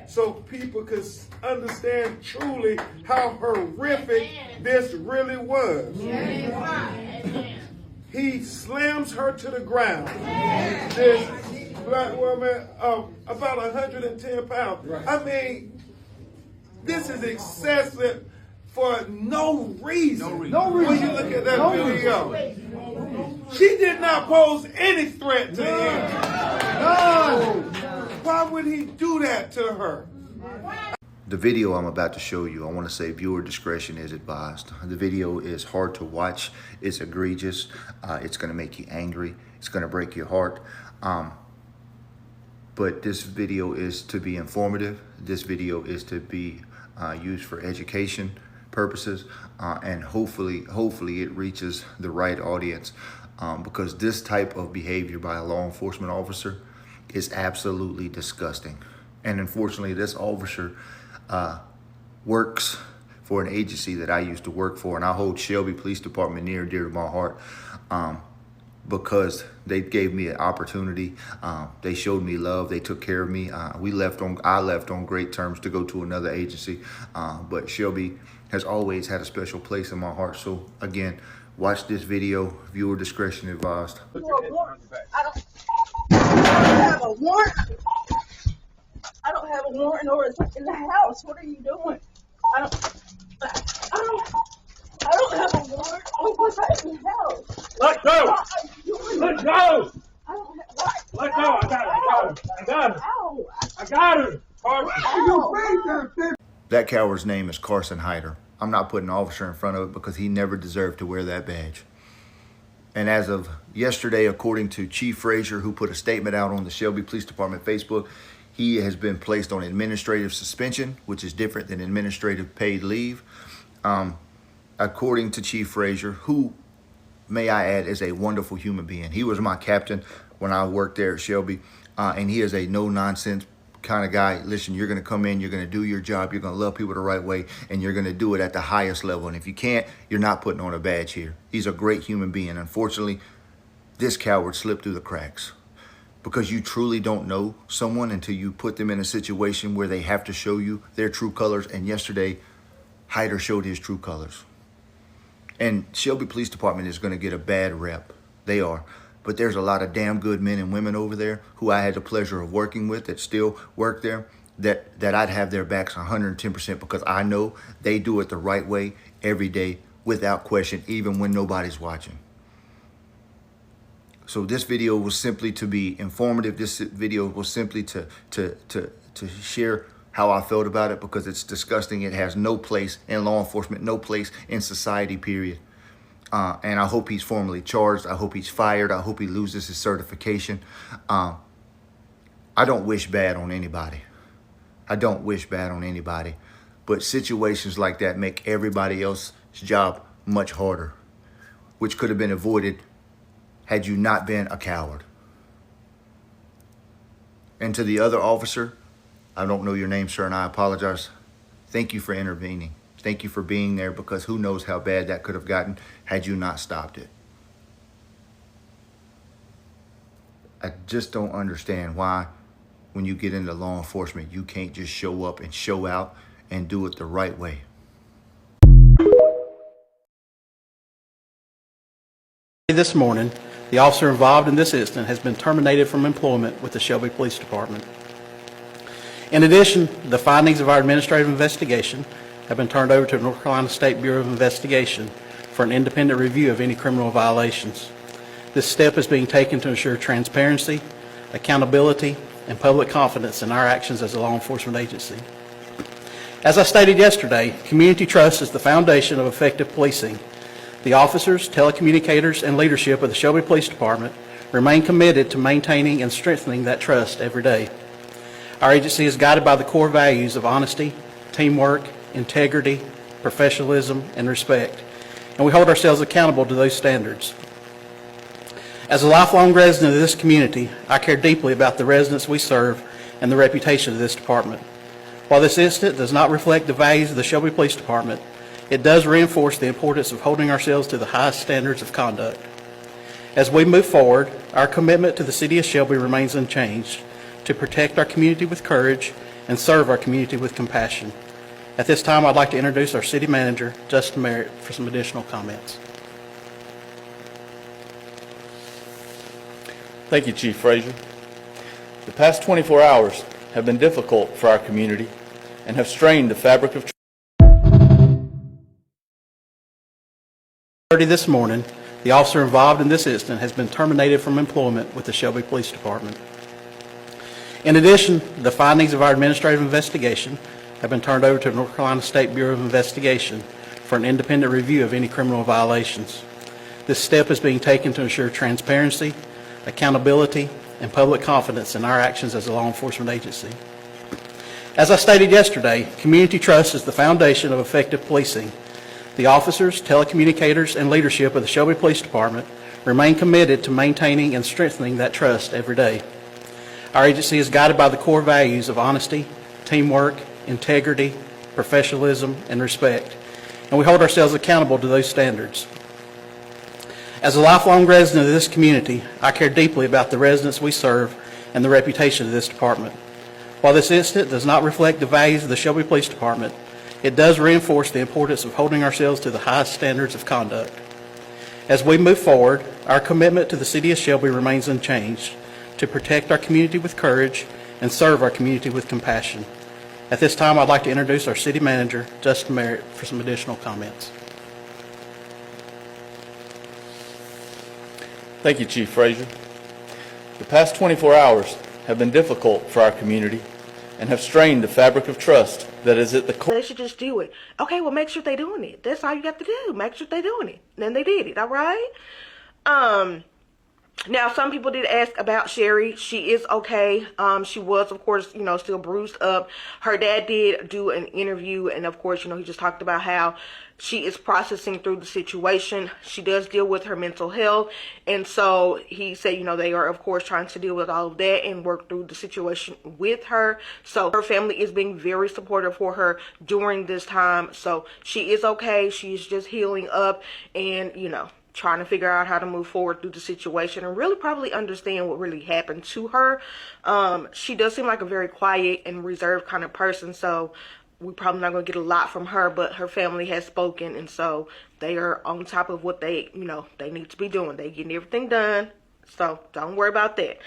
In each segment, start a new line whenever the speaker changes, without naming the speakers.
so people could understand truly how horrific this really was. He slams her to the ground. This black woman of about 110 pounds. I mean, this is excessive for no reason. No reason. When you look at that video. She did not pose any threat to him. No. Why would he do that to her?
The video I'm about to show you, I want to say viewer discretion is advised. The video is hard to watch. It's egregious. It's going to make you angry. It's going to break your heart. But this video is to be informative. This video is to be used for education purposes, and hopefully it reaches the right audience, because this type of behavior by a law enforcement officer is absolutely disgusting. And unfortunately, this officer works for an agency that I used to work for, and I hold Shelby Police Department near and dear to my heart, because they gave me an opportunity. They showed me love. They took care of me. I left on great terms to go to another agency, but Shelby has always had a special place in my heart. So again, watch this video. Viewer discretion advised.
I don't have a warrant. I don't have a warrant or it's in the house. What are you doing? I don't have a warrant. What's that in the house?
Let go! Let go!
I don't have what?
Let go! I got her!
Ow.
I got her!
Ow.
That coward's name is Carson Hyder. I'm not putting an officer in front of it because he never deserved to wear that badge. And as of yesterday, according to Chief Frazier, who put a statement out on the Shelby Police Department Facebook, he has been placed on administrative suspension, which is different than administrative paid leave. According to Chief Frazier, who, may I add, is a wonderful human being. He was my captain when I worked there at Shelby, and he is a no-nonsense kind of guy. Listen, you're going to come in, you're going to do your job, you're going to love people the right way, and you're going to do it at the highest level. And if you can't, you're not putting on a badge here. He's a great human being. Unfortunately, this coward slipped through the cracks, because you truly don't know someone until you put them in a situation where they have to show you their true colors. And yesterday, Hyder showed his true colors. And Shelby Police Department is going to get a bad rep. They are. But there's a lot of damn good men and women over there who I had the pleasure of working with that still work there, that I'd have their backs 110%, because I know they do it the right way every day without question, even when nobody's watching. So this video was simply to be informative. This video was simply to share how I felt about it, because it's disgusting. It has no place in law enforcement, no place in society, period. And I hope he's formally charged. I hope he's fired. I hope he loses his certification. I don't wish bad on anybody. I don't wish bad on anybody. But situations like that make everybody else's job much harder, which could have been avoided had you not been a coward. And to the other officer, I don't know your name, sir, and I apologize. Thank you for intervening. Thank you for being there, because who knows how bad that could have gotten had you not stopped it. I just don't understand why, when you get into law enforcement, you can't just show up and show out and do it the right way.
This morning, the officer involved in this incident has been terminated from employment with the Shelby Police Department. In addition, the findings of our administrative investigation have been turned over to the North Carolina State Bureau of Investigation for an independent review of any criminal violations. This step is being taken to ensure transparency, accountability, and public confidence in our actions as a law enforcement agency. As I stated yesterday, community trust is the foundation of effective policing. The officers, telecommunicators, and leadership of the Shelby Police Department remain committed to maintaining and strengthening that trust every day. Our agency is guided by the core values of honesty, teamwork, integrity, professionalism, and respect, and we hold ourselves accountable to those standards. As a lifelong resident of this community, I care deeply about the residents we serve and the reputation of this department. While this incident does not reflect the values of the Shelby Police Department, it does reinforce the importance of holding ourselves to the highest standards of conduct. As we move forward, our commitment to the City of Shelby remains unchanged: to protect our community with courage and serve our community with compassion. At this time, I'd like to introduce our city manager, Justin Merritt, for some additional comments.
Thank you, Chief Frazier. The past 24 hours have been difficult for our community and have strained the fabric of
This morning, the officer involved in this incident has been terminated from employment with the Shelby Police Department. In addition, the findings of our administrative investigation have been turned over to the North Carolina State Bureau of Investigation for an independent review of any criminal violations. This step is being taken to ensure transparency, accountability, and public confidence in our actions as a law enforcement agency. As I stated yesterday, community trust is the foundation of effective policing. The officers, telecommunicators, and leadership of the Shelby Police Department remain committed to maintaining and strengthening that trust every day. Our agency is guided by the core values of honesty, teamwork, integrity, professionalism, and respect, and we hold ourselves accountable to those standards. As a lifelong resident of this community, I care deeply about the residents we serve and the reputation of this department. While this incident does not reflect the values of the Shelby Police Department, it does reinforce the importance of holding ourselves to the highest standards of conduct. As we move forward, our commitment to the City of Shelby remains unchanged, to protect our community with courage and serve our community with compassion. At this time, I'd like to introduce our City Manager, Justin Merritt, for some additional comments.
Thank you, Chief Frazier. The past 24 hours have been difficult for our community and have strained the fabric of trust that is at the core.
They should just do it. Okay, well, make sure they're doing it. That's all you got to do. Make sure they're doing it. Then they did it, all right? Now, some people did ask about Sherry. She is okay. She was, of course, still bruised up. Her dad did do an interview, and, of course, he just talked about how she is processing through the situation. She does deal with her mental health, and so he said, they are, of course, trying to deal with all of that and work through the situation with her. So her family is being very supportive for her during this time. So she is okay. She's just healing up and, trying to figure out how to move forward through the situation and really probably understand what really happened to her. She does seem like a very quiet and reserved kind of person, so we're probably not going to get a lot from her, but her family has spoken, and so they are on top of what they need to be doing. They getting everything done, so don't worry about that.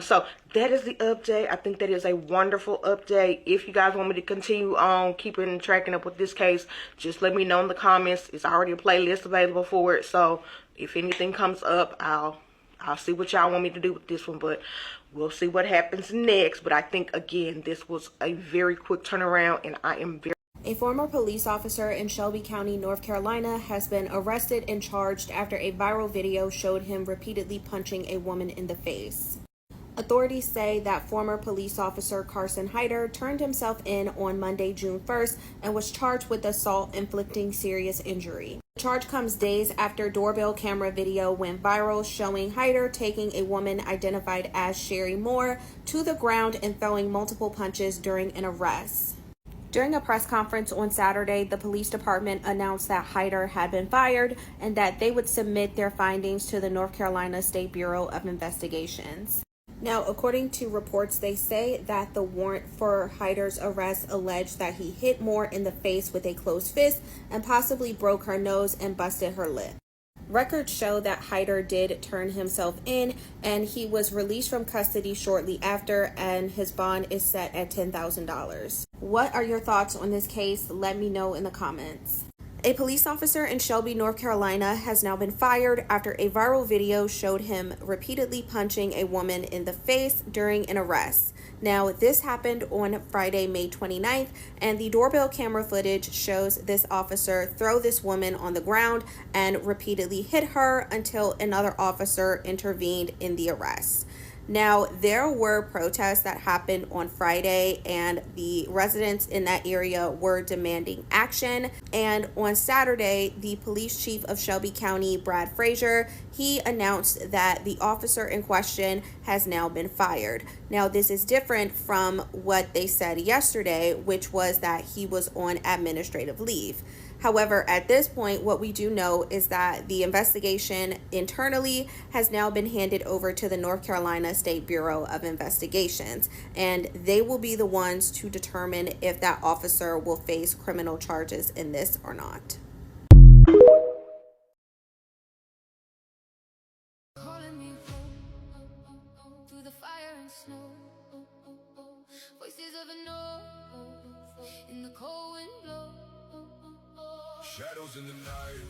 So that is the update. I think that is a wonderful update. If you guys want me to continue on keeping and tracking up with this case, just let me know in the comments. It's already a playlist available for it, so if anything comes up, I'll see what y'all want me to do with this one, but we'll see what happens next. But I think, again, this was a very quick turnaround, and I am very...
A former police officer in Shelby County, North Carolina, has been arrested and charged after a viral video showed him repeatedly punching a woman in the face. Authorities say that former police officer Carson Hyder turned himself in on Monday, June 1st, and was charged with assault inflicting serious injury. The charge comes days after doorbell camera video went viral showing Hyder taking a woman identified as Sherry Moore to the ground and throwing multiple punches during an arrest. During a press conference on Saturday, the police department announced that Hyder had been fired and that they would submit their findings to the North Carolina State Bureau of Investigations. Now, according to reports, they say that the warrant for Hyder's arrest alleged that he hit Moore in the face with a closed fist and possibly broke her nose and busted her lip. Records show that Hyder did turn himself in, and he was released from custody shortly after, and his bond is set at $10,000. What are your thoughts on this case? Let me know in the comments. A police officer in Shelby, North Carolina has now been fired after a viral video showed him repeatedly punching a woman in the face during an arrest. Now, this happened on Friday, May 29th, and the doorbell camera footage shows this officer throw this woman on the ground and repeatedly hit her until another officer intervened in the arrest. Now, there were protests that happened on Friday, and the residents in that area were demanding action. And on Saturday, the police chief of Shelby County, Brad Frazier, he announced that the officer in question has now been fired. Now, this is different from what they said yesterday, which was that he was on administrative leave. However, at this point, what we do know is that the investigation internally has now been handed over to the North Carolina State Bureau of Investigations, and they will be the ones to determine if that officer will face criminal charges in this or not.
Calling me home through the fire and snow. Voices of a no in the cold wind blow.
Shadows in the night.